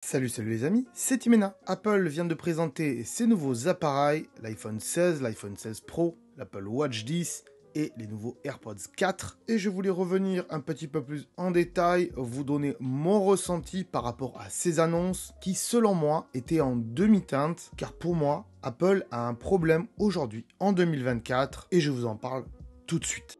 Salut les amis, c'est Timena. Apple vient de présenter ses nouveaux appareils, l'iPhone 16, l'iPhone 16 Pro, l'Apple Watch 10 et les nouveaux AirPods 4. Et je voulais revenir un petit peu plus en détail, vous donner mon ressenti par rapport à ces annonces qui, selon moi, étaient en demi-teinte. Car pour moi, Apple a un problème aujourd'hui, en 2024, et je vous en parle tout de suite.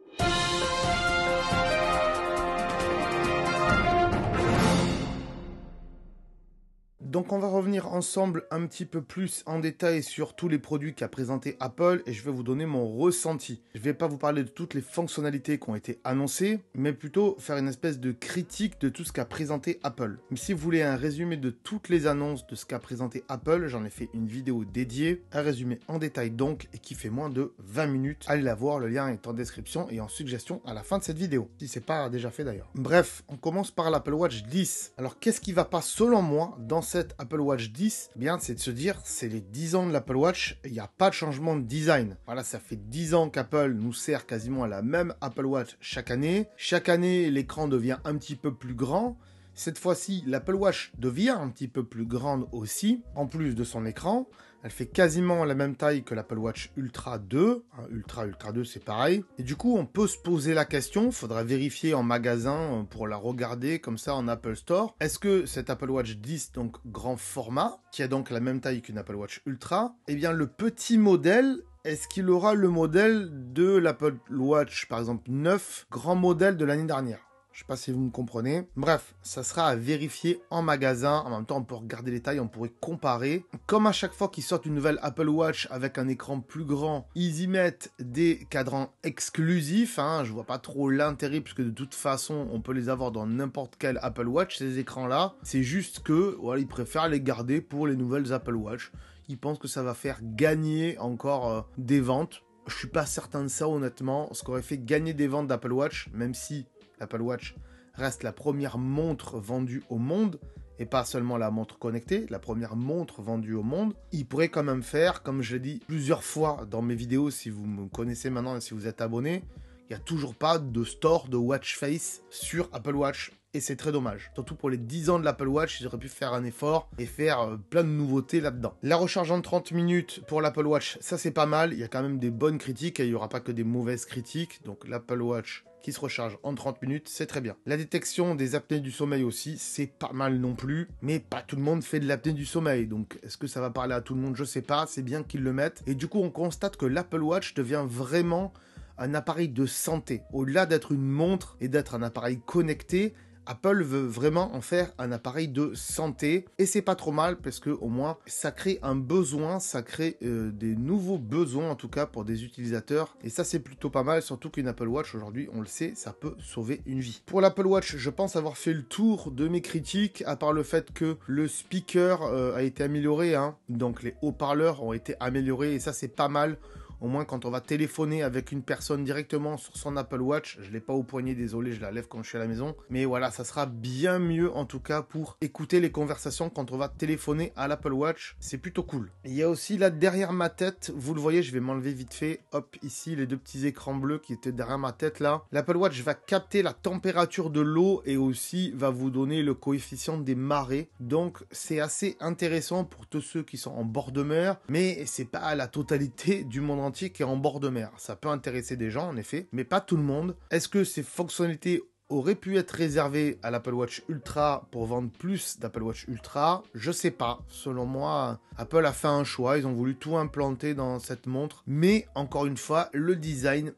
Donc on va revenir ensemble un petit peu plus en détail sur tous les produits qu'a présenté Apple et je vais vous donner mon ressenti. Je ne vais pas vous parler de toutes les fonctionnalités qui ont été annoncées, mais plutôt faire une espèce de critique de tout ce qu'a présenté Apple. Mais si vous voulez un résumé de toutes les annonces de ce qu'a présenté Apple, j'en ai fait une vidéo dédiée, un résumé en détail donc, et qui fait moins de 20 minutes. Allez la voir, le lien est en description et en suggestion à la fin de cette vidéo, si c'est pas déjà fait d'ailleurs. Bref, on commence par l'Apple Watch 10. Alors qu'est-ce qui va pas selon moi dans cette Apple Watch 10, eh bien, c'est de se dire, c'est les 10 ans de l'Apple Watch, il n'y a pas de changement de design. Voilà, ça fait 10 ans qu'Apple nous sert quasiment à la même Apple Watch chaque année. Chaque année, l'écran devient un petit peu plus grand. Cette fois-ci, l'Apple Watch devient un petit peu plus grande aussi, en plus de son écran. Elle fait quasiment la même taille que l'Apple Watch Ultra 2. Ultra 2, c'est pareil. Et du coup, on peut se poser la question, il faudra vérifier en magasin pour la regarder comme ça en Apple Store. Est-ce que cette Apple Watch 10, donc grand format, qui a donc la même taille qu'une Apple Watch Ultra, eh bien le petit modèle, est-ce qu'il aura le modèle de l'Apple Watch, par exemple 9, grand modèle de l'année dernière ? Je sais pas si vous me comprenez. Bref, ça sera à vérifier en magasin. En même temps, on peut regarder les tailles, on pourrait comparer. Comme à chaque fois qu'ils sortent une nouvelle Apple Watch avec un écran plus grand, ils y mettent des cadrans exclusifs. Je vois pas trop l'intérêt puisque de toute façon, on peut les avoir dans n'importe quel Apple Watch, ces écrans-là. C'est juste que, voilà, ils préfèrent les garder pour les nouvelles Apple Watch. Ils pensent que ça va faire gagner encore des ventes. Je suis pas certain de ça, honnêtement. Ce qu'aurait fait gagner des ventes d'Apple Watch, même si l'Apple Watch reste la première montre vendue au monde, et pas seulement la montre connectée, la première montre vendue au monde, il pourrait quand même faire, comme je l'ai dit plusieurs fois dans mes vidéos, si vous me connaissez maintenant et si vous êtes abonné, il n'y a toujours pas de store de watch face sur Apple Watch. Et c'est très dommage. Surtout pour les 10 ans de l'Apple Watch, ils auraient pu faire un effort et faire plein de nouveautés là-dedans. La recharge en 30 minutes pour l'Apple Watch, ça c'est pas mal. Il y a quand même des bonnes critiques et il n'y aura pas que des mauvaises critiques. Donc l'Apple Watch qui se recharge en 30 minutes, c'est très bien. La détection des apnées du sommeil aussi, c'est pas mal non plus. Mais pas tout le monde fait de l'apnée du sommeil. Donc est-ce que ça va parler à tout le monde? Je sais pas. C'est bien qu'ils le mettent. Et du coup, on constate que l'Apple Watch devient vraiment un appareil de santé. Au-delà d'être une montre et d'être un appareil connecté, Apple veut vraiment en faire un appareil de santé et c'est pas trop mal parce que au moins ça crée un besoin, ça crée des nouveaux besoins en tout cas pour des utilisateurs et ça c'est plutôt pas mal, surtout qu'une Apple Watch aujourd'hui on le sait ça peut sauver une vie. Pour l'Apple Watch je pense avoir fait le tour de mes critiques à part le fait que le speaker a été amélioré, donc les haut-parleurs ont été améliorés et ça c'est pas mal. Au moins, quand on va téléphoner avec une personne directement sur son Apple Watch, je ne l'ai pas au poignet, désolé, je la lève quand je suis à la maison. Mais voilà, ça sera bien mieux en tout cas pour écouter les conversations quand on va téléphoner à l'Apple Watch. C'est plutôt cool. Il y a aussi là derrière ma tête, vous le voyez, je vais m'enlever vite fait. Hop, ici, les deux petits écrans bleus qui étaient derrière ma tête là. L'Apple Watch va capter la température de l'eau et aussi va vous donner le coefficient des marées. Donc, c'est assez intéressant pour tous ceux qui sont en bord de mer. Mais c'est pas la totalité du monde entier qui est en bord de mer. Ça peut intéresser des gens en effet, mais pas tout le monde. Est-ce que ces fonctionnalités auraient pu être réservées à l'Apple Watch Ultra pour vendre plus d'Apple Watch Ultra? Je sais pas. Selon moi, Apple a fait un choix. Ils ont voulu tout implanter dans cette montre. Mais encore une fois, le design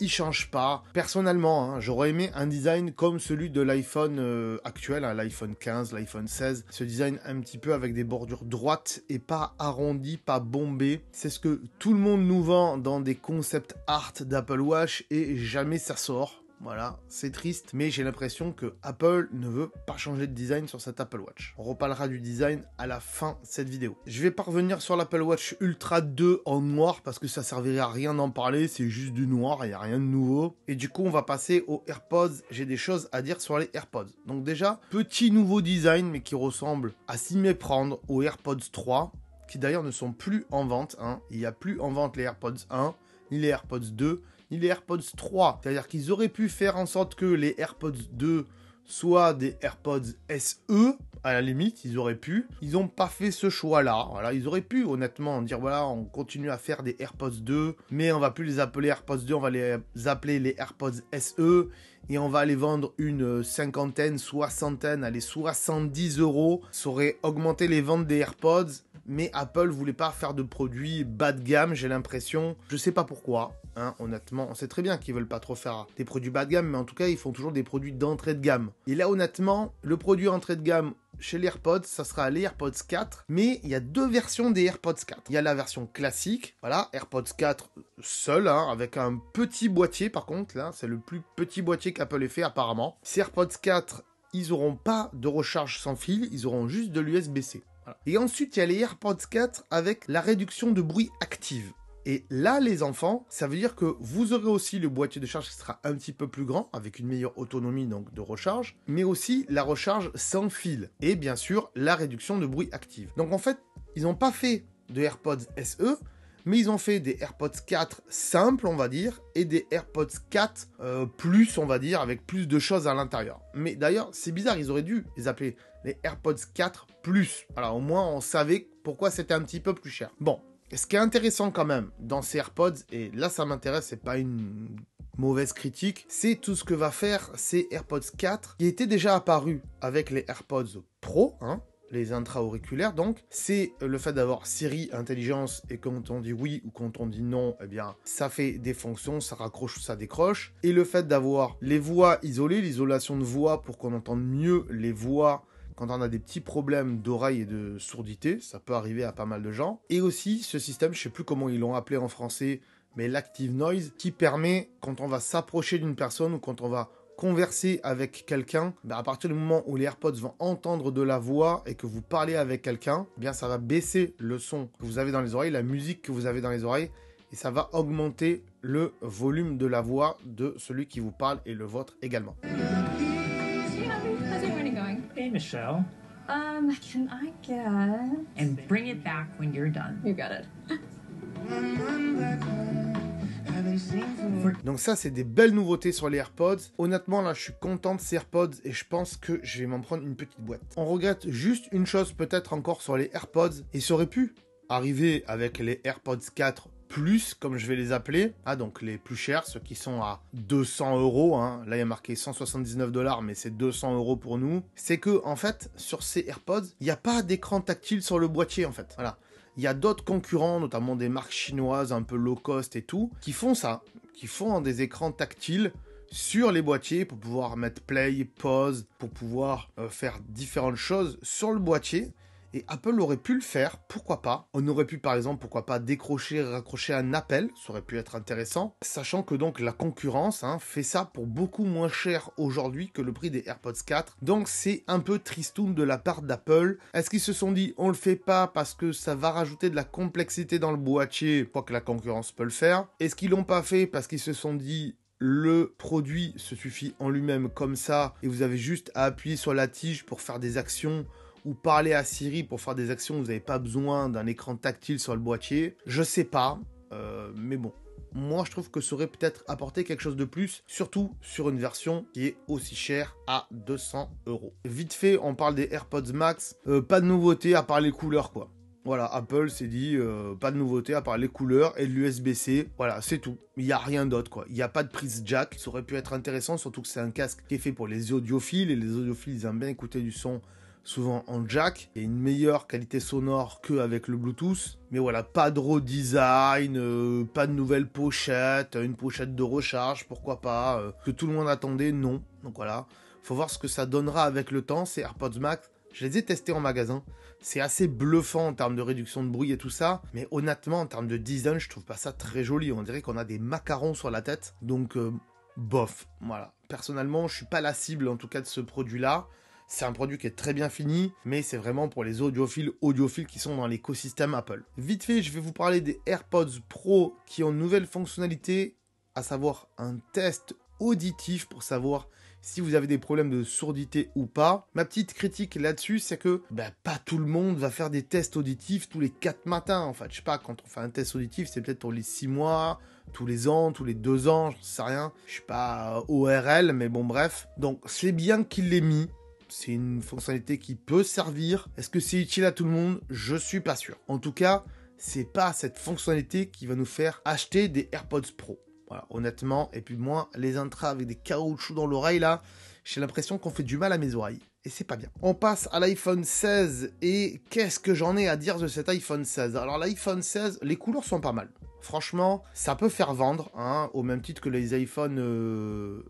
il change pas. Personnellement, j'aurais aimé un design comme celui de l'iPhone actuel, l'iPhone 15, l'iPhone 16. Ce design un petit peu avec des bordures droites et pas arrondies, pas bombées. C'est ce que tout le monde nous vend dans des concept art d'Apple Watch et jamais ça sort. Voilà, c'est triste, mais j'ai l'impression que Apple ne veut pas changer de design sur cette Apple Watch. On reparlera du design à la fin de cette vidéo. Je vais pas revenir sur l'Apple Watch Ultra 2 en noir parce que ça servirait à rien d'en parler, c'est juste du noir, il n'y a rien de nouveau. Et du coup, on va passer aux AirPods. J'ai des choses à dire sur les AirPods. Donc déjà, petit nouveau design, mais qui ressemble à s'y méprendre aux AirPods 3, qui d'ailleurs ne sont plus en vente. Il n'y a plus en vente les AirPods 1, ni les AirPods 2, ni les AirPods 3. C'est-à-dire qu'ils auraient pu faire en sorte que les AirPods 2 soient des AirPods SE À la limite, ils auraient pu. Ils n'ont pas fait ce choix-là. Voilà, ils auraient pu, honnêtement, dire voilà, on continue à faire des AirPods 2, mais on va plus les appeler AirPods 2, on va les appeler les AirPods SE, et on va les vendre une cinquantaine, soixantaine, allez, 70 €. Ça aurait augmenté les ventes des AirPods, mais Apple voulait pas faire de produits bas de gamme, j'ai l'impression. Je sais pas pourquoi. Hein, honnêtement, on sait très bien qu'ils veulent pas trop faire des produits bas de gamme, mais en tout cas, ils font toujours des produits d'entrée de gamme. Et là, honnêtement, le produit entrée de gamme chez les AirPods, ça sera les AirPods 4, mais il y a deux versions des AirPods 4. Il y a la version classique, voilà, AirPods 4 seul, hein, avec un petit boîtier, par contre, là, c'est le plus petit boîtier qu'Apple ait fait apparemment. Ces AirPods 4, ils n'auront pas de recharge sans fil, ils auront juste de l'USB-C. Voilà. Et ensuite, il y a les AirPods 4 avec la réduction de bruit active. Et là, les enfants, ça veut dire que vous aurez aussi le boîtier de charge qui sera un petit peu plus grand, avec une meilleure autonomie donc de recharge, mais aussi la recharge sans fil. Et bien sûr, la réduction de bruit active. Donc en fait, ils n'ont pas fait de AirPods SE, mais ils ont fait des AirPods 4 simples, on va dire, et des AirPods 4 plus, on va dire, avec plus de choses à l'intérieur. Mais d'ailleurs, c'est bizarre, ils auraient dû les appeler les AirPods 4 plus. Alors au moins, on savait pourquoi c'était un petit peu plus cher. Bon. Ce qui est intéressant quand même dans ces AirPods, et là ça m'intéresse, c'est pas une mauvaise critique, c'est tout ce que va faire ces AirPods 4 qui étaient déjà apparus avec les AirPods Pro, hein, les intra-auriculaires donc, c'est le fait d'avoir Siri Intelligence et quand on dit oui ou quand on dit non, eh bien ça fait des fonctions, ça raccroche ou ça décroche, et le fait d'avoir les voix isolées, l'isolation de voix pour qu'on entende mieux les voix quand on a des petits problèmes d'oreille et de sourdité, ça peut arriver à pas mal de gens. Et aussi ce système, je sais plus comment ils l'ont appelé en français, mais l'Active Noise, qui permet, quand on va s'approcher d'une personne ou quand on va converser avec quelqu'un, à partir du moment où les AirPods vont entendre de la voix et que vous parlez avec quelqu'un, eh bien ça va baisser le son que vous avez dans les oreilles, la musique que vous avez dans les oreilles, et ça va augmenter le volume de la voix de celui qui vous parle et le vôtre également. Hey, Michelle. Can I get... And bring it back when you're done. You got it. Donc ça, c'est des belles nouveautés sur les AirPods. Honnêtement, là, je suis content de ces AirPods et je pense que je vais m'en prendre une petite boîte. On regrette juste une chose peut-être encore sur les AirPods, et ça aurait pu arriver avec les AirPods 4 plus, comme je vais les appeler, donc les plus chers, ceux qui sont à 200 €, hein. Là il y a marqué 179 $, mais c'est 200 € pour nous, c'est que en fait, sur ces AirPods, il n'y a pas d'écran tactile sur le boîtier en fait, voilà. Il y a d'autres concurrents, notamment des marques chinoises un peu low cost et tout, qui font ça, qui font des écrans tactiles sur les boîtiers pour pouvoir mettre play, pause, pour pouvoir faire différentes choses sur le boîtier. Et Apple aurait pu le faire, pourquoi pas. On aurait pu par exemple, pourquoi pas, décrocher, raccrocher un appel, ça aurait pu être intéressant. Sachant que donc la concurrence fait ça pour beaucoup moins cher aujourd'hui que le prix des AirPods 4. Donc c'est un peu tristoun de la part d'Apple. Est-ce qu'ils se sont dit on le fait pas parce que ça va rajouter de la complexité dans le boîtier, quoi que la concurrence peut le faire? Est-ce qu'ils l'ont pas fait parce qu'ils se sont dit le produit se suffit en lui-même comme ça et vous avez juste à appuyer sur la tige pour faire des actions ou parler à Siri pour faire des actions, vous n'avez pas besoin d'un écran tactile sur le boîtier. Je sais pas, mais bon. Moi, je trouve que ça aurait peut-être apporté quelque chose de plus, surtout sur une version qui est aussi chère à 200 €. Vite fait, on parle des AirPods Max. Pas de nouveauté à part les couleurs, quoi. Voilà, Apple s'est dit, pas de nouveauté à part les couleurs et l'USB-C. Voilà, c'est tout. Il n'y a rien d'autre, quoi. Il n'y a pas de prise jack. Ça aurait pu être intéressant, surtout que c'est un casque qui est fait pour les audiophiles. Et les audiophiles, ils aiment bien écouter du son souvent en jack, il y a une meilleure qualité sonore qu'avec le Bluetooth, mais voilà, pas de redesign, pas de nouvelle pochette, une pochette de recharge, pourquoi pas, que tout le monde attendait, non, donc voilà, faut voir ce que ça donnera avec le temps, ces AirPods Max, je les ai testés en magasin, c'est assez bluffant en termes de réduction de bruit et tout ça, mais honnêtement, en termes de design, je trouve pas ça très joli, on dirait qu'on a des macarons sur la tête, donc bof, voilà, personnellement, je suis pas la cible en tout cas de ce produit-là. C'est un produit qui est très bien fini, mais c'est vraiment pour les audiophiles qui sont dans l'écosystème Apple. Vite fait, je vais vous parler des AirPods Pro qui ont une nouvelle fonctionnalité, à savoir un test auditif pour savoir si vous avez des problèmes de sourdité ou pas. Ma petite critique là-dessus, c'est que pas tout le monde va faire des tests auditifs tous les 4 matins. En fait, je sais pas, quand on fait un test auditif, c'est peut-être pour les 6 mois, tous les ans, tous les 2 ans, je sais rien. Je suis pas ORL, mais bon bref. Donc c'est bien qu'il l'ait mis. c'est une fonctionnalité qui peut servir. Est-ce que c'est utile à tout le monde? Je suis pas sûr. En tout cas, c'est pas cette fonctionnalité qui va nous faire acheter des AirPods Pro. Voilà, honnêtement. Et puis moi, les intras avec des caoutchoucs dans l'oreille là, j'ai l'impression qu'on fait du mal à mes oreilles. Et c'est pas bien. On passe à l'iPhone 16. Et qu'est-ce que j'en ai à dire de cet iPhone 16? Alors l'iPhone 16, les couleurs sont pas mal. Franchement, ça peut faire vendre, hein, au même titre que les iPhone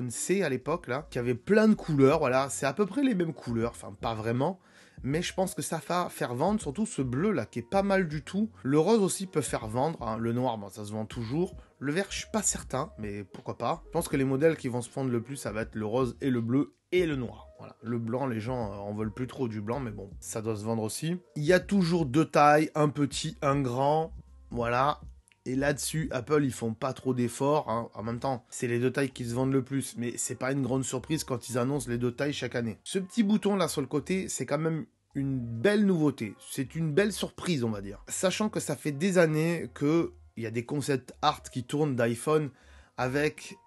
C à l'époque, là, qui avaient plein de couleurs. Voilà, c'est à peu près les mêmes couleurs. Enfin, pas vraiment. Mais je pense que ça va faire vendre, surtout ce bleu là qui est pas mal du tout. Le rose aussi peut faire vendre, hein. Le noir, bon, ça se vend toujours. Le vert, je suis pas certain, mais pourquoi pas. Je pense que les modèles qui vont se vendre le plus, ça va être le rose et le bleu et le noir. Voilà. Le blanc, les gens en veulent plus trop du blanc, mais bon, ça doit se vendre aussi. Il y a toujours deux tailles, un petit, un grand. Voilà. Et là-dessus, Apple, ils font pas trop d'efforts, hein. En même temps, c'est les deux tailles qui se vendent le plus, mais c'est pas une grande surprise quand ils annoncent les deux tailles chaque année. Ce petit bouton là sur le côté, c'est quand même une belle nouveauté. C'est une belle surprise, on va dire. Sachant que ça fait des années qu'il y a des concept art qui tournent d'iPhone avec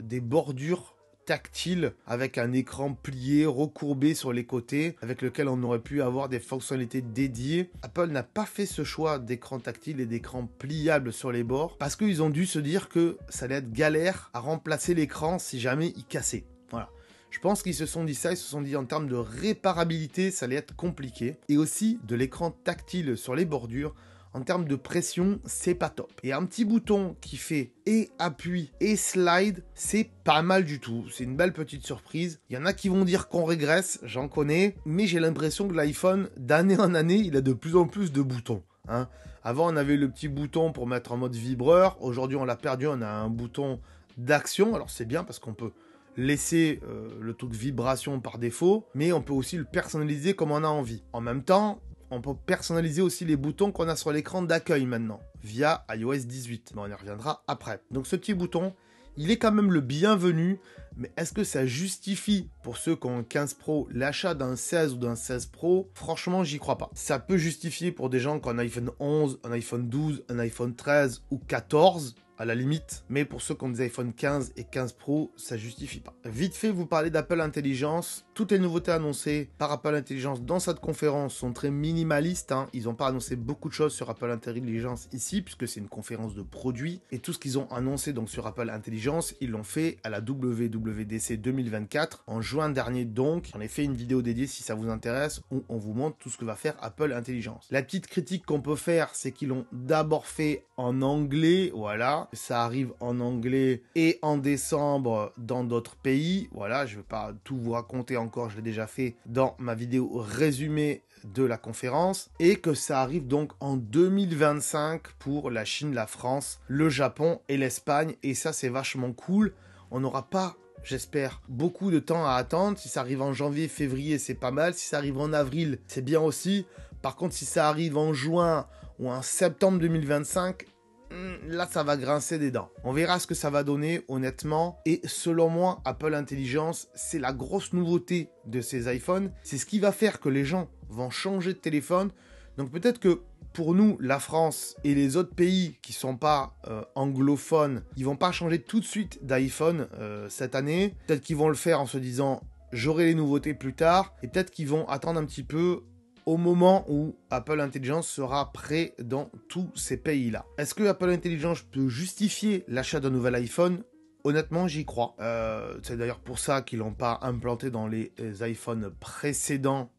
des bordures tactile avec un écran plié, recourbé sur les côtés, avec lequel on aurait pu avoir des fonctionnalités dédiées. Apple n'a pas fait ce choix d'écran tactile et d'écran pliable sur les bords, parce qu'ils ont dû se dire que ça allait être galère à remplacer l'écran si jamais il cassait. Voilà. Je pense qu'ils se sont dit ça, ils se sont dit en termes de réparabilité, ça allait être compliqué. Et aussi de l'écran tactile sur les bordures, en termes de pression, c'est pas top. Et un petit bouton qui fait et appui et slide, c'est pas mal du tout. C'est une belle petite surprise. Il y en a qui vont dire qu'on régresse, j'en connais, mais j'ai l'impression que l'iPhone, d'année en année, il a de plus en plus de boutons, hein. Avant, on avait le petit bouton pour mettre en mode vibreur. Aujourd'hui, on l'a perdu, on a un bouton d'action. Alors c'est bien parce qu'on peut laisser le truc vibration par défaut, mais on peut aussi le personnaliser comme on a envie. En même temps, on peut personnaliser aussi les boutons qu'on a sur l'écran d'accueil maintenant, via iOS 18. Mais on y reviendra après. Donc ce petit bouton, il est quand même le bienvenu, mais est-ce que ça justifie, pour ceux qui ont un 15 Pro, l'achat d'un 16 ou d'un 16 Pro? Franchement, j'y crois pas. Ça peut justifier pour des gens qui ont un iPhone 11, un iPhone 12, un iPhone 13 ou 14, à la limite, mais pour ceux qui ont des iPhone 15 et 15 Pro, ça justifie pas. Vite fait, vous parlez d'Apple Intelligence. Toutes les nouveautés annoncées par Apple Intelligence dans cette conférence sont très minimalistes, hein. Ils n'ont pas annoncé beaucoup de choses sur Apple Intelligence ici, puisque c'est une conférence de produits. Et tout ce qu'ils ont annoncé donc sur Apple Intelligence, ils l'ont fait à la WWDC 2024, en juin dernier donc. J'en ai fait une vidéo dédiée si ça vous intéresse, où on vous montre tout ce que va faire Apple Intelligence. La petite critique qu'on peut faire, c'est qu'ils l'ont d'abord fait en anglais, voilà. Ça arrive en anglais et en décembre dans d'autres pays. Voilà, je ne vais pas tout vous raconter encore, je l'ai déjà fait dans ma vidéo résumée de la conférence. Et que ça arrive donc en 2025 pour la Chine, la France, le Japon et l'Espagne. Et ça, c'est vachement cool. On n'aura pas, j'espère, beaucoup de temps à attendre. Si ça arrive en janvier, février, c'est pas mal. Si ça arrive en avril, c'est bien aussi. Par contre, si ça arrive en juin ou en septembre 2025... là, ça va grincer des dents. On verra ce que ça va donner, honnêtement. Et selon moi, Apple Intelligence, c'est la grosse nouveauté de ces iPhones. C'est ce qui va faire que les gens vont changer de téléphone. Donc peut-être que pour nous, la France et les autres pays qui ne sont pas anglophones, ils vont pas changer tout de suite d'iPhone cette année. Peut-être qu'ils vont le faire en se disant « j'aurai les nouveautés plus tard ». Et peut-être qu'ils vont attendre un petit peu au moment où Apple Intelligence sera prêt dans tous ces pays-là. Est-ce que Apple Intelligence peut justifier l'achat d'un nouvel iPhone? Honnêtement, j'y crois. C'est d'ailleurs pour ça qu'ils l'ont pas implanté dans les iPhones précédents,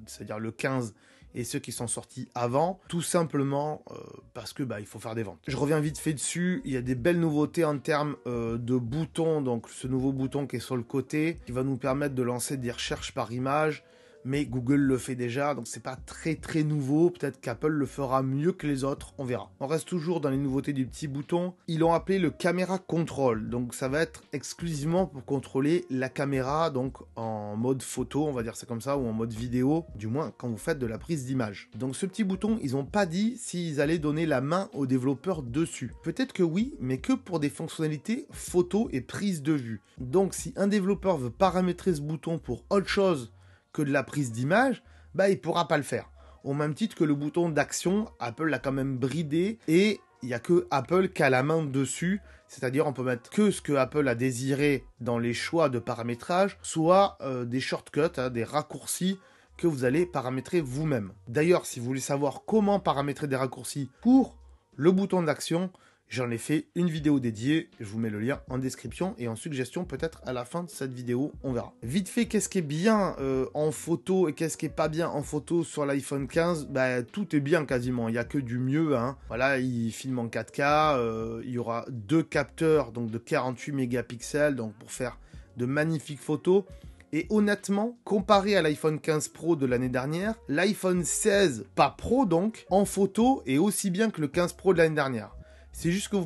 c'est-à-dire le 15 et ceux qui sont sortis avant, tout simplement parce que il faut faire des ventes. Je reviens vite fait dessus, il y a des belles nouveautés en termes de boutons, donc ce nouveau bouton qui est sur le côté, qui va nous permettre de lancer des recherches par image, mais Google le fait déjà, donc c'est pas très nouveau. Peut-être qu'Apple le fera mieux que les autres, on verra. On reste toujours dans les nouveautés du petit bouton. Ils l'ont appelé le Camera Control, donc ça va être exclusivement pour contrôler la caméra, donc en mode photo, on va dire ça comme ça, ou en mode vidéo, du moins quand vous faites de la prise d'image. Donc ce petit bouton, ils n'ont pas dit s'ils allaient donner la main aux développeurs dessus. Peut-être que oui, mais que pour des fonctionnalités photo et prise de vue. Donc si un développeur veut paramétrer ce bouton pour autre chose que de la prise d'image, il pourra pas le faire. Au même titre que le bouton d'action, Apple l'a quand même bridé et il n'y a que Apple qui a la main dessus. C'est-à-dire on peut mettre que ce que Apple a désiré dans les choix de paramétrage, soit des shortcuts, des raccourcis que vous allez paramétrer vous-même. D'ailleurs, si vous voulez savoir comment paramétrer des raccourcis pour le bouton d'action, j'en ai fait une vidéo dédiée, je vous mets le lien en description et en suggestion peut-être à la fin de cette vidéo, on verra. Vite fait, qu'est-ce qui est bien en photo et qu'est-ce qui est pas bien en photo sur l'iPhone 15 ? Bah, tout est bien quasiment, il n'y a que du mieux. Hein. Voilà, il filme en 4K, il y aura 2 capteurs donc de 48 mégapixels donc pour faire de magnifiques photos. Et honnêtement, comparé à l'iPhone 15 Pro de l'année dernière, l'iPhone 16, pas Pro donc, en photo est aussi bien que le 15 Pro de l'année dernière. C'est juste que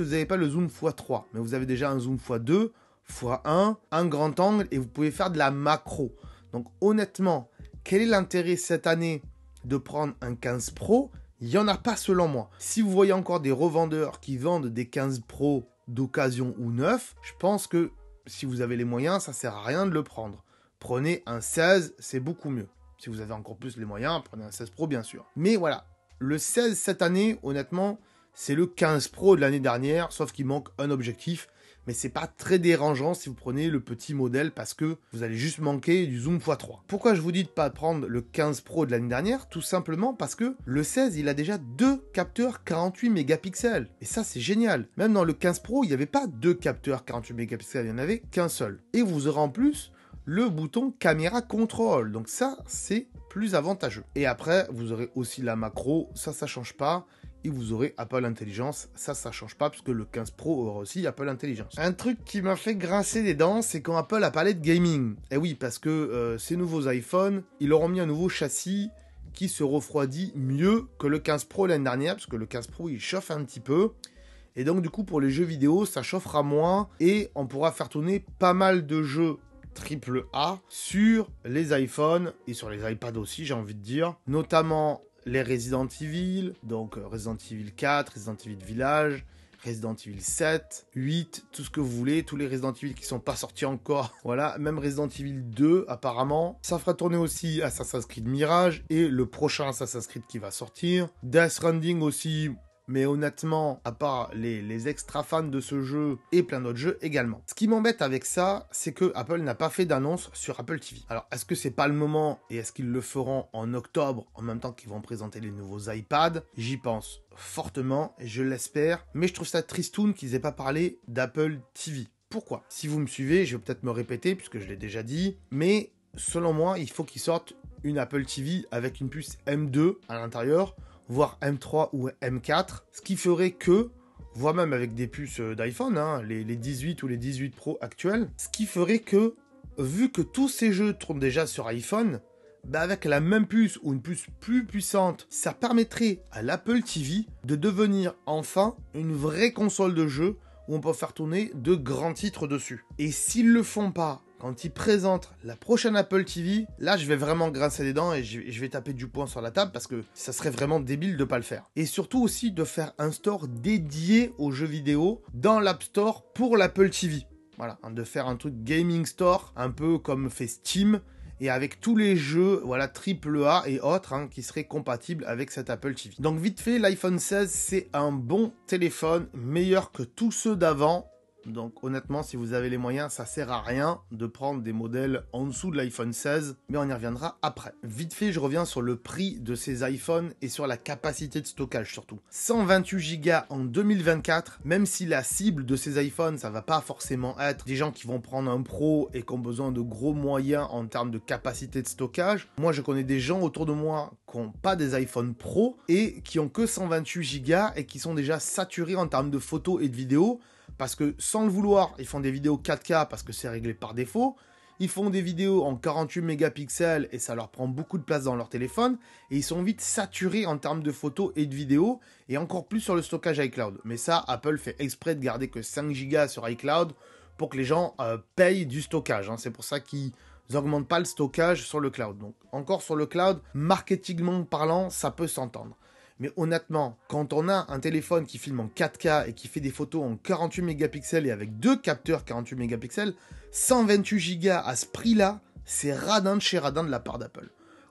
vous n'avez pas le zoom x3, mais vous avez déjà un zoom x2, x1, un grand angle et vous pouvez faire de la macro. Donc honnêtement, quel est l'intérêt cette année de prendre un 15 Pro ? Il n'y en a pas selon moi. Si vous voyez encore des revendeurs qui vendent des 15 Pro d'occasion ou neufs, je pense que si vous avez les moyens, ça ne sert à rien de le prendre. Prenez un 16, c'est beaucoup mieux. Si vous avez encore plus les moyens, prenez un 16 Pro bien sûr. Mais voilà, le 16 cette année, honnêtement, c'est le 15 Pro de l'année dernière, sauf qu'il manque un objectif. Mais c'est pas très dérangeant si vous prenez le petit modèle parce que vous allez juste manquer du zoom x3. Pourquoi je vous dis de pas prendre le 15 Pro de l'année dernière ? Tout simplement parce que le 16, il a déjà 2 capteurs 48 mégapixels. Et ça, c'est génial. Même dans le 15 Pro, il n'y avait pas 2 capteurs 48 mégapixels, il n'y en avait qu'un seul. Et vous aurez en plus le bouton caméra contrôle. Donc ça, c'est plus avantageux. Et après, vous aurez aussi la macro. Ça change pas. Et vous aurez Apple Intelligence, ça change pas puisque le 15 Pro aura aussi Apple Intelligence. Un truc qui m'a fait grincer les dents, c'est quand Apple a parlé de gaming. Et oui, parce que ces nouveaux iPhones, ils auront mis un nouveau châssis qui se refroidit mieux que le 15 Pro l'année dernière, parce que le 15 Pro il chauffe un petit peu. Et donc du coup pour les jeux vidéo, ça chauffera moins et on pourra faire tourner pas mal de jeux AAA sur les iPhones et sur les iPads aussi, j'ai envie de dire, notamment les Resident Evil, donc Resident Evil 4, Resident Evil Village, Resident Evil 7, 8, tout ce que vous voulez, tous les Resident Evil qui sont pas sortis encore, voilà, même Resident Evil 2 apparemment. Ça fera tourner aussi Assassin's Creed Mirage et le prochain Assassin's Creed qui va sortir. Death Stranding aussi, mais honnêtement, à part les extra fans de ce jeu et plein d'autres jeux également. Ce qui m'embête avec ça, c'est que Apple n'a pas fait d'annonce sur Apple TV. Alors, est-ce que c'est pas le moment et est-ce qu'ils le feront en octobre en même temps qu'ils vont présenter les nouveaux iPads ? J'y pense fortement et je l'espère. Mais je trouve ça tristoun qu'ils aient pas parlé d'Apple TV. Pourquoi ? Si vous me suivez, je vais peut-être me répéter puisque je l'ai déjà dit, mais selon moi, il faut qu'ils sortent une Apple TV avec une puce M2 à l'intérieur, voire M3 ou M4, ce qui ferait que, voire même avec des puces d'iPhone, hein, les 18 ou les 18 Pro actuels, ce qui ferait que, vu que tous ces jeux tournent déjà sur iPhone, bah avec la même puce ou une puce plus puissante, ça permettrait à l'Apple TV de devenir enfin une vraie console de jeu où on peut faire tourner de grands titres dessus. Et s'ils le font pas, quand ils présentent la prochaine Apple TV, là je vais vraiment grincer les dents et je vais taper du poing sur la table parce que ça serait vraiment débile de pas le faire. Et surtout aussi de faire un store dédié aux jeux vidéo dans l'App Store pour l'Apple TV. Voilà, de faire un truc gaming store, un peu comme fait Steam, et avec tous les jeux, voilà, AAA et autres, hein, qui seraient compatibles avec cette Apple TV. Donc vite fait, l'iPhone 16, c'est un bon téléphone, meilleur que tous ceux d'avant. Donc honnêtement, si vous avez les moyens, ça sert à rien de prendre des modèles en dessous de l'iPhone 16, mais on y reviendra après. Vite fait, je reviens sur le prix de ces iPhones et sur la capacité de stockage surtout. 128 Go en 2024, même si la cible de ces iPhones, ça va pas forcément être des gens qui vont prendre un Pro et qui ont besoin de gros moyens en termes de capacité de stockage. Moi, je connais des gens autour de moi qui n'ont pas des iPhone Pro et qui ont que 128 Go et qui sont déjà saturés en termes de photos et de vidéos. Parce que sans le vouloir, ils font des vidéos 4K parce que c'est réglé par défaut. Ils font des vidéos en 48 mégapixels et ça leur prend beaucoup de place dans leur téléphone. Et ils sont vite saturés en termes de photos et de vidéos. Et encore plus sur le stockage iCloud. Mais ça, Apple fait exprès de garder que 5 Go sur iCloud pour que les gens payent du stockage. Hein. C'est pour ça qu'ils n'augmentent pas le stockage sur le cloud. Donc encore sur le cloud, marketingment parlant, ça peut s'entendre. Mais honnêtement, quand on a un téléphone qui filme en 4K et qui fait des photos en 48 mégapixels et avec 2 capteurs 48 mégapixels, 128 Go à ce prix-là, c'est radin de chez radin de la part d'Apple.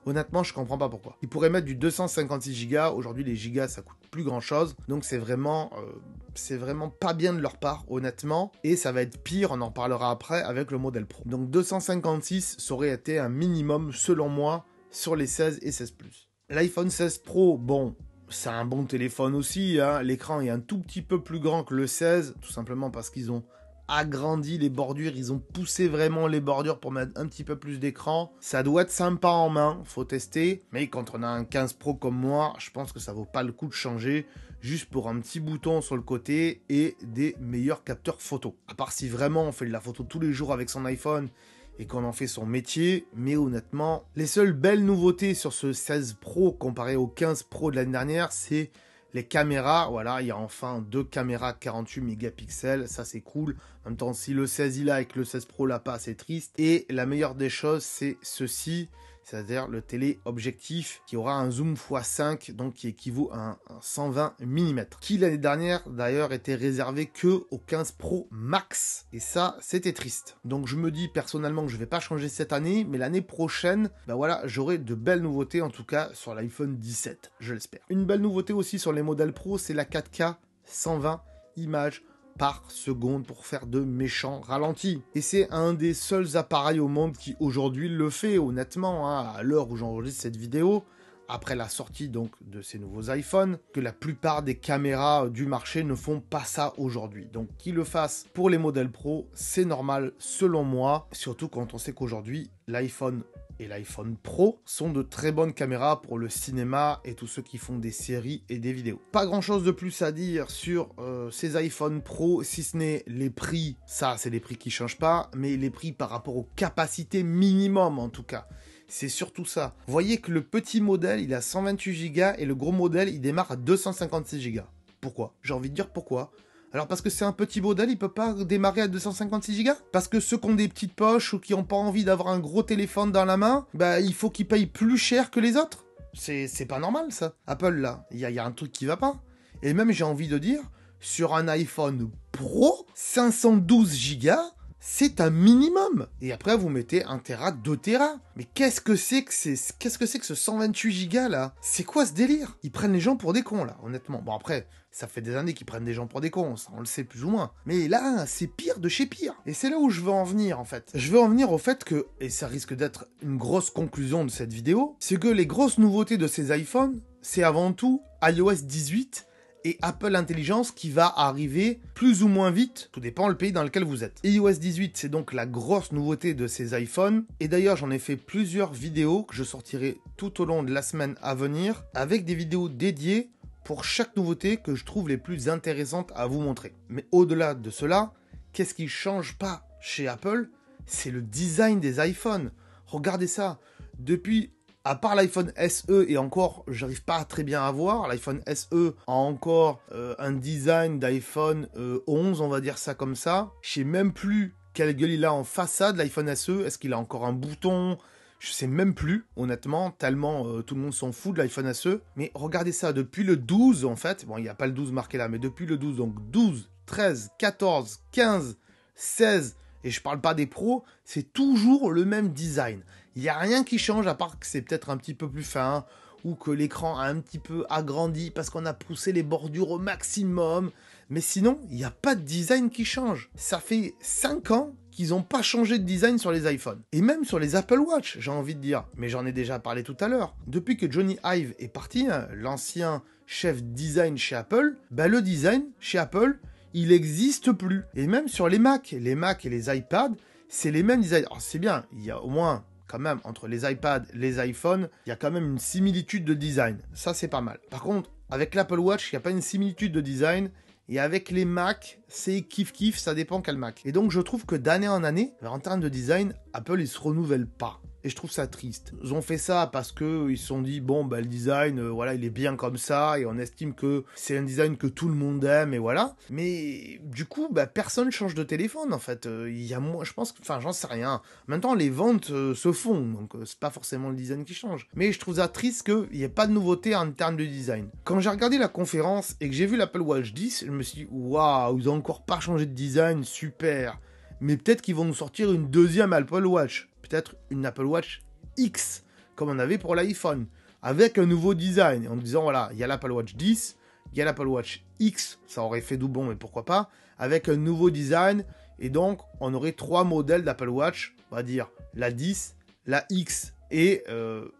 Honnêtement, je comprends pas pourquoi. Ils pourraient mettre du 256 Go. Aujourd'hui, les gigas, ça coûte plus grand chose. Donc, c'est vraiment pas bien de leur part, honnêtement. Et ça va être pire, on en parlera après, avec le modèle Pro. Donc, 256, ça aurait été un minimum, selon moi, sur les 16 et 16 Plus. L'iPhone 16 Pro, bon, c'est un bon téléphone aussi. Hein. L'écran est un tout petit peu plus grand que le 16, tout simplement parce qu'ils ont agrandi les bordures, ils ont poussé vraiment les bordures pour mettre un petit peu plus d'écran. Ça doit être sympa en main, faut tester. Mais quand on a un 15 Pro comme moi, je pense que ça vaut pas le coup de changer, juste pour un petit bouton sur le côté et des meilleurs capteurs photo. À part si vraiment on fait de la photo tous les jours avec son iPhone et qu'on en fait son métier, mais honnêtement, les seules belles nouveautés sur ce 16 Pro comparé au 15 Pro de l'année dernière, c'est les caméras. Voilà, il y a enfin 2 caméras 48 mégapixels, ça c'est cool. En même temps, si le 16 il a et que le 16 Pro l'a pas, c'est triste. Et la meilleure des choses, c'est ceci, c'est-à-dire le téléobjectif qui aura un zoom x5, donc qui équivaut à un 120 mm, qui l'année dernière d'ailleurs était réservé que au 15 Pro Max, et ça c'était triste. Donc je me dis personnellement que je vais pas changer cette année, mais l'année prochaine, ben voilà, j'aurai de belles nouveautés, en tout cas sur l'iPhone 17, je l'espère. Une belle nouveauté aussi sur les modèles Pro, c'est la 4K 120 images par seconde pour faire de méchants ralentis. Et c'est un des seuls appareils au monde qui aujourd'hui le fait, honnêtement, hein, à l'heure où j'enregistre cette vidéo, après la sortie donc de ces nouveaux iPhones, que la plupart des caméras du marché ne font pas ça aujourd'hui. Donc qu'ils le fassent pour les modèles Pro, c'est normal selon moi, surtout quand on sait qu'aujourd'hui l'iPhone et l'iPhone Pro sont de très bonnes caméras pour le cinéma et tous ceux qui font des séries et des vidéos. Pas grand chose de plus à dire sur ces iPhone Pro, si ce n'est les prix. Ça, c'est les prix qui changent pas, mais les prix par rapport aux capacités minimum en tout cas. C'est surtout ça. Vous voyez que le petit modèle, il a 128 Go et le gros modèle, il démarre à 256 Go. Pourquoi? J'ai envie de dire pourquoi. Alors parce que c'est un petit modèle, il peut pas démarrer à 256 Go? Parce que ceux qui ont des petites poches ou qui n'ont pas envie d'avoir un gros téléphone dans la main, bah il faut qu'ils payent plus cher que les autres? C'est pas normal ça. Apple là, il y a un truc qui va pas. Et même j'ai envie de dire, sur un iPhone Pro, 512 Go, c'est un minimum. Et après, vous mettez 1 Tera, 2 Tera. Mais qu'est-ce que c'est que ce 128 Go là? C'est quoi ce délire? Ils prennent les gens pour des cons là, honnêtement. Bon après, ça fait des années qu'ils prennent des gens pour des cons, ça on le sait plus ou moins. Mais là, c'est pire de chez pire. Et c'est là où je veux en venir en fait. Je veux en venir au fait que, et ça risque d'être une grosse conclusion de cette vidéo, c'est que les grosses nouveautés de ces iPhones, c'est avant tout iOS 18 et Apple Intelligence qui va arriver plus ou moins vite, tout dépend le pays dans lequel vous êtes. iOS 18, c'est donc la grosse nouveauté de ces iPhones, et d'ailleurs j'en ai fait plusieurs vidéos que je sortirai tout au long de la semaine à venir, avec des vidéos dédiées pour chaque nouveauté que je trouve les plus intéressantes à vous montrer. Mais au-delà de cela, qu'est-ce qui change pas chez Apple? C'est le design des iPhones. Regardez ça, depuis... À part l'iPhone SE, et encore, j'arrive pas très bien à voir, l'iPhone SE a encore un design d'iPhone 11, on va dire ça comme ça. Je sais même plus quelle gueule il a en façade, l'iPhone SE. Est-ce qu'il a encore un bouton? Je sais même plus, honnêtement, tellement tout le monde s'en fout de l'iPhone SE. Mais regardez ça, depuis le 12, en fait, bon, il n'y a pas le 12 marqué là, mais depuis le 12, donc 12, 13, 14, 15, 16... et je parle pas des pros, c'est toujours le même design. Il n'y a rien qui change, à part que c'est peut-être un petit peu plus fin, ou que l'écran a un petit peu agrandi parce qu'on a poussé les bordures au maximum. Mais sinon, il n'y a pas de design qui change. Ça fait 5 ans qu'ils n'ont pas changé de design sur les iPhones. Et même sur les Apple Watch, j'ai envie de dire. Mais j'en ai déjà parlé tout à l'heure. Depuis que Johnny Ive est parti, hein, l'ancien chef design chez Apple, bah le design chez Apple, il n'existe plus. Et même sur les Mac et les iPads, c'est les mêmes designs. Alors c'est bien, il y a au moins, quand même, entre les iPads et les iPhones, il y a quand même une similitude de design. Ça, c'est pas mal. Par contre, avec l'Apple Watch, il n'y a pas une similitude de design. Et avec les Mac, c'est kiff-kiff, ça dépend quel Mac. Et donc, je trouve que d'année en année, en termes de design, Apple, il se renouvelle pas. Et je trouve ça triste. Ils ont fait ça parce qu'ils se sont dit, bon, bah, le design, voilà, il est bien comme ça, et on estime que c'est un design que tout le monde aime, et voilà. Mais du coup, bah, personne change de téléphone, en fait. Il y a moins, je pense, enfin, j'en sais rien. Maintenant, les ventes se font, donc c'est pas forcément le design qui change. Mais je trouve ça triste qu'il n'y ait pas de nouveauté en termes de design. Quand j'ai regardé la conférence et que j'ai vu l'Apple Watch 10, je me suis dit, waouh, ils ont encore pas changé de design, super. Mais peut-être qu'ils vont nous sortir une deuxième Apple Watch. Peut-être une Apple Watch X, comme on avait pour l'iPhone, avec un nouveau design, en disant voilà, il y a l'Apple Watch 10, il y a l'Apple Watch X, ça aurait fait doublon, mais pourquoi pas, avec un nouveau design, et donc on aurait 3 modèles d'Apple Watch, on va dire la 10, la X et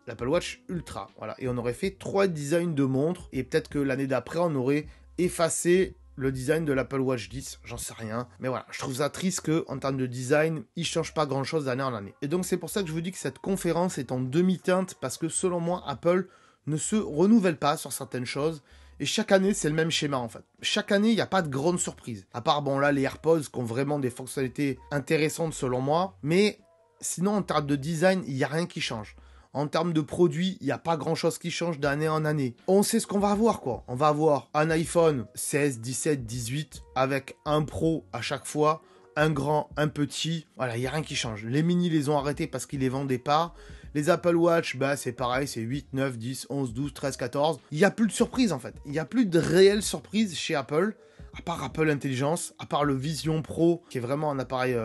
l'Apple Watch Ultra, voilà, et on aurait fait 3 designs de montres, et peut-être que l'année d'après, on aurait effacé le design de l'Apple Watch 10, j'en sais rien. Mais voilà, je trouve ça triste qu'en termes de design, il ne change pas grand-chose d'année en année. Et donc c'est pour ça que je vous dis que cette conférence est en demi-teinte, parce que selon moi, Apple ne se renouvelle pas sur certaines choses. Et chaque année, c'est le même schéma en fait. Chaque année, il n'y a pas de grande surprise. À part, bon là, les AirPods qui ont vraiment des fonctionnalités intéressantes selon moi. Mais sinon, en termes de design, il n'y a rien qui change. En termes de produits, il n'y a pas grand-chose qui change d'année en année. On sait ce qu'on va avoir, quoi. On va avoir un iPhone 16, 17, 18, avec un Pro à chaque fois, un grand, un petit. Voilà, il n'y a rien qui change. Les mini les ont arrêtés parce qu'ils les vendaient pas. Les Apple Watch, bah c'est pareil, c'est 8, 9, 10, 11, 12, 13, 14. Il n'y a plus de surprise, en fait. Il n'y a plus de réelle surprise chez Apple. À part Apple Intelligence, à part le Vision Pro, qui est vraiment un appareil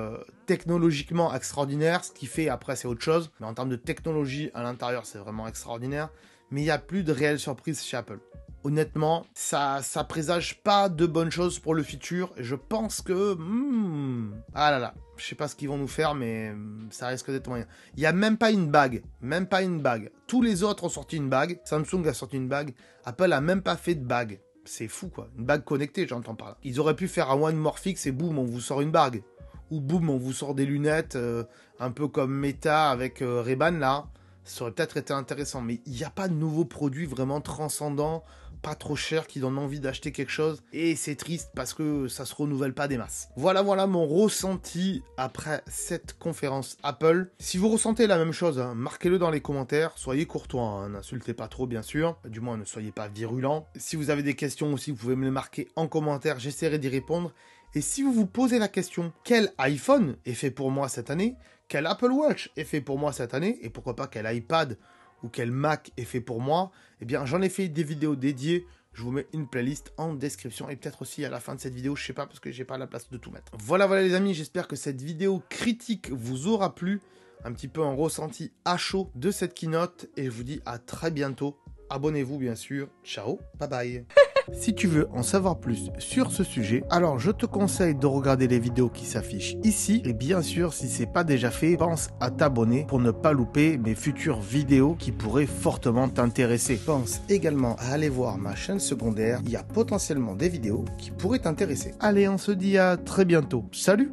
technologiquement extraordinaire, ce qui fait, après, c'est autre chose. Mais en termes de technologie, à l'intérieur, c'est vraiment extraordinaire. Mais il n'y a plus de réelle surprise chez Apple. Honnêtement, ça présage pas de bonnes choses pour le futur. Et je pense que... ah là là, je sais pas ce qu'ils vont nous faire, mais ça risque d'être moyen. Il n'y a même pas une bague. Même pas une bague. Tous les autres ont sorti une bague. Samsung a sorti une bague. Apple a même pas fait de bague. C'est fou, quoi. Une bague connectée, j'entends par là. Ils auraient pu faire un One More Fix et boum, on vous sort une bague. Ou boum, on vous sort des lunettes, un peu comme Meta avec Ray-Ban, là. Ça aurait peut-être été intéressant. Mais il n'y a pas de nouveau produit vraiment transcendant, pas trop cher, qui donne envie d'acheter quelque chose. Et c'est triste parce que ça se renouvelle pas des masses. Voilà mon ressenti après cette conférence Apple. Si vous ressentez la même chose, hein, marquez-le dans les commentaires. Soyez courtois, hein, n'insultez pas trop, bien sûr. Du moins, ne soyez pas virulent. Si vous avez des questions aussi, vous pouvez me les marquer en commentaire. J'essaierai d'y répondre. Et si vous vous posez la question, quel iPhone est fait pour moi cette année? Quel Apple Watch est fait pour moi cette année? Et pourquoi pas quel iPad ou quel Mac est fait pour moi? Eh bien, j'en ai fait des vidéos dédiées. Je vous mets une playlist en description et peut-être aussi à la fin de cette vidéo, je sais pas parce que j'ai pas la place de tout mettre. Voilà les amis, j'espère que cette vidéo critique vous aura plu. Un petit peu un ressenti à chaud de cette keynote et je vous dis à très bientôt. Abonnez-vous bien sûr. Ciao, bye bye. Si tu veux en savoir plus sur ce sujet, alors je te conseille de regarder les vidéos qui s'affichent ici. Et bien sûr, si c'est pas déjà fait, pense à t'abonner pour ne pas louper mes futures vidéos qui pourraient fortement t'intéresser. Pense également à aller voir ma chaîne secondaire. Il y a potentiellement des vidéos qui pourraient t'intéresser. Allez, on se dit à très bientôt. Salut!